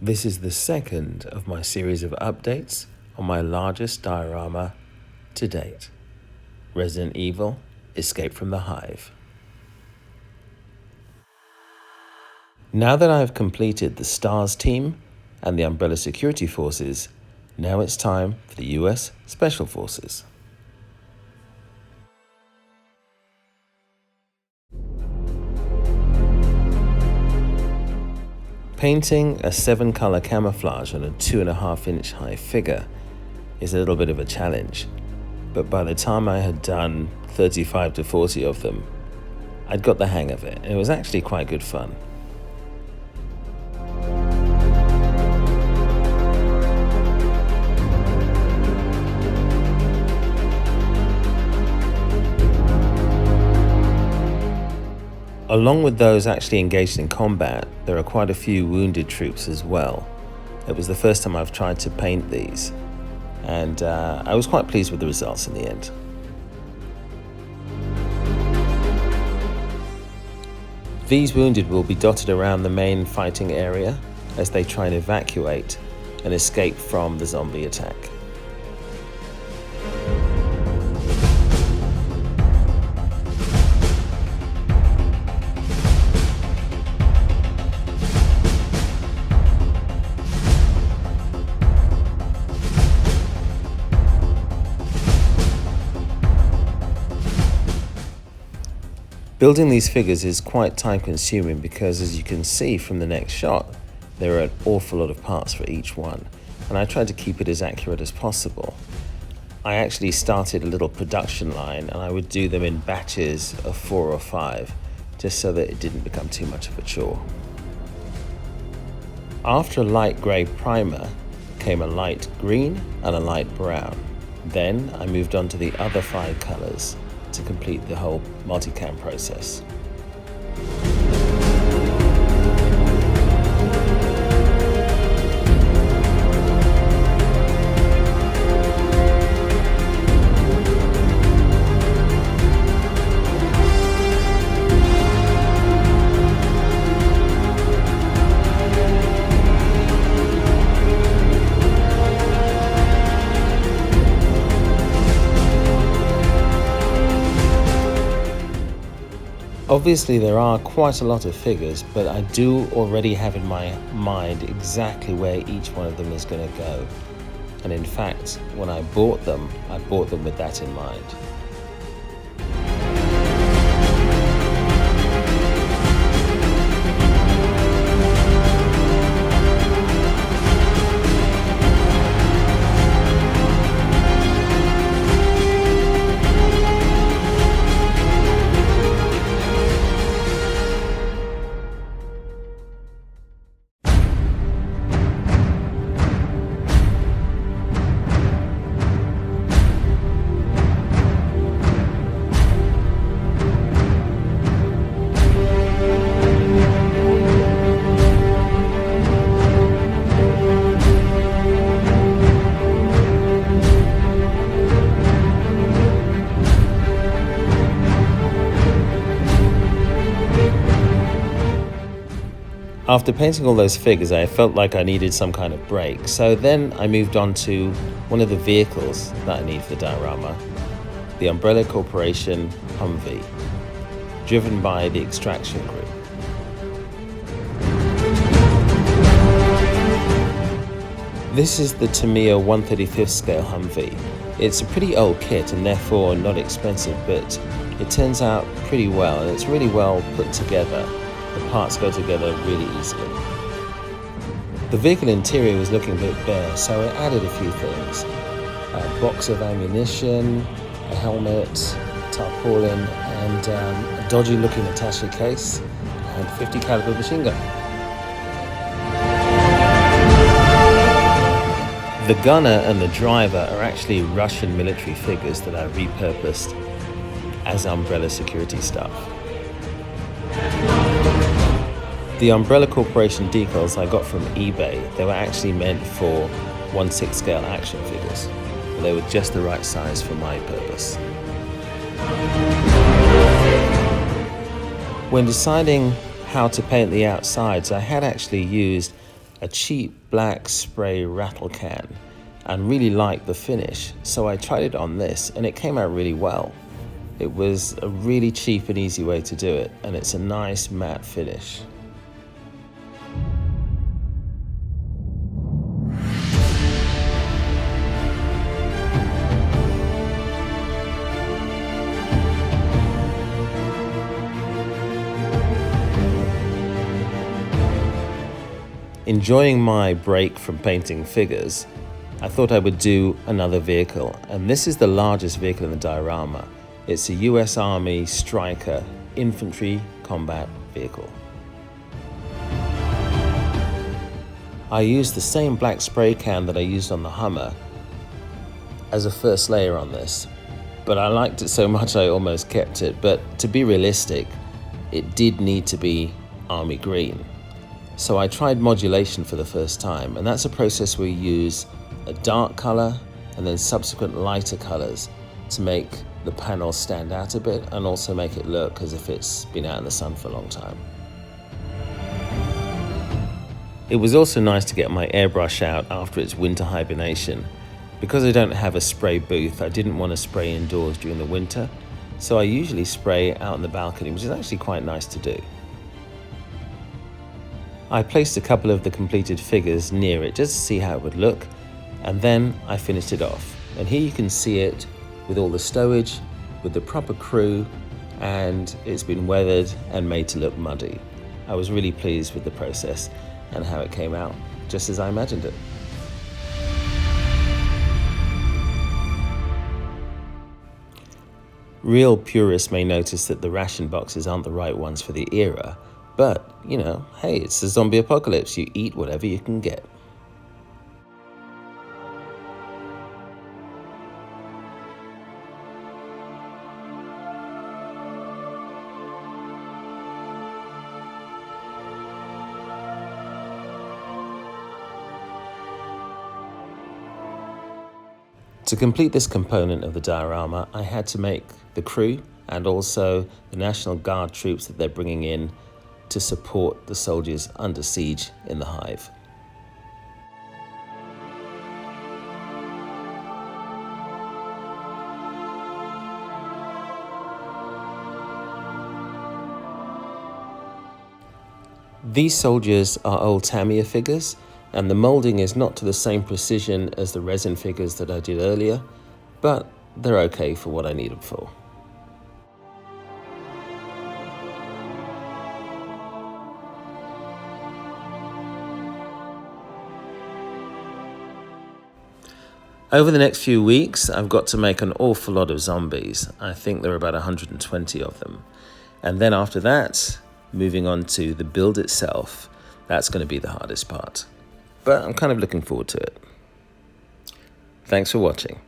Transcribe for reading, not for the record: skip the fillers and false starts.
This is the second of my series of updates on my largest diorama to date, Resident Evil: Escape from the Hive. Now that I have completed the STARS team and the Umbrella Security Forces, now it's time for the US Special Forces. Painting a 7-color camouflage on a 2.5-inch high figure is a little bit of a challenge, but by the time I had done 35 to 40 of them, I'd got the hang of it, and it was actually quite good fun. Along with those actually engaged in combat, there are quite a few wounded troops as well. It was the first time I've tried to paint these, and I was quite pleased with the results in the end. These wounded will be dotted around the main fighting area as they try and evacuate and escape from the zombie attack. Building these figures is quite time consuming because, as you can see from the next shot, there are an awful lot of parts for each one, and I tried to keep it as accurate as possible. I actually started a little production line, and I would do them in batches of 4 or 5, just so that it didn't become too much of a chore. After a light grey primer came a light green and a light brown. Then I moved on to the other 5 colours to complete the whole multicam process. Obviously there are quite a lot of figures, but I do already have in my mind exactly where each one of them is going to go. And in fact, when I bought them with that in mind. After painting all those figures, I felt like I needed some kind of break. So then I moved on to one of the vehicles that I need for the diorama, the Umbrella Corporation Humvee, driven by the Extraction Group. This is the Tamiya 1/35th scale Humvee. It's a pretty old kit and therefore not expensive, but it turns out pretty well, and it's really well put together. The parts go together really easily. The vehicle interior was looking a bit bare, so I added a few things. A box of ammunition, a helmet, tarpaulin, and a dodgy looking attaché case, and 50 caliber machine gun. The gunner and the driver are actually Russian military figures that I repurposed as Umbrella security staff. The Umbrella Corporation decals I got from eBay, they were actually meant for 1/6 scale action figures, but they were just the right size for my purpose. When deciding how to paint the outsides, I had actually used a cheap black spray rattle can and really liked the finish, so I tried it on this and it came out really well. It was a really cheap and easy way to do it, and it's a nice matte finish. Enjoying my break from painting figures, I thought I would do another vehicle, and this is the largest vehicle in the diorama. It's a US Army Stryker infantry combat vehicle. I used the same black spray can that I used on the Hummer as a first layer on this, but I liked it so much I almost kept it. But to be realistic, it did need to be army green. So I tried modulation for the first time, and that's a process where you use a dark color and then subsequent lighter colors to make the panel stand out a bit and also make it look as if it's been out in the sun for a long time. It was also nice to get my airbrush out after its winter hibernation. Because I don't have a spray booth, I didn't want to spray indoors during the winter, so I usually spray out on the balcony, which is actually quite nice to do. I placed a couple of the completed figures near it just to see how it would look, and then I finished it off. And here you can see it with all the stowage, with the proper crew, and it's been weathered and made to look muddy. I was really pleased with the process and how it came out, just as I imagined it. Real purists may notice that the ration boxes aren't the right ones for the era, but, you know, hey, it's the zombie apocalypse. You eat whatever you can get. To complete this component of the diorama, I had to make the crew and also the National Guard troops that they're bringing in to support the soldiers under siege in the Hive. These soldiers are old Tamiya figures, and the moulding is not to the same precision as the resin figures that I did earlier, but they're okay for what I need them for. Over the next few weeks, I've got to make an awful lot of zombies. I think there are about 120 of them. And then after that, moving on to the build itself, that's going to be the hardest part. But I'm kind of looking forward to it. Thanks for watching.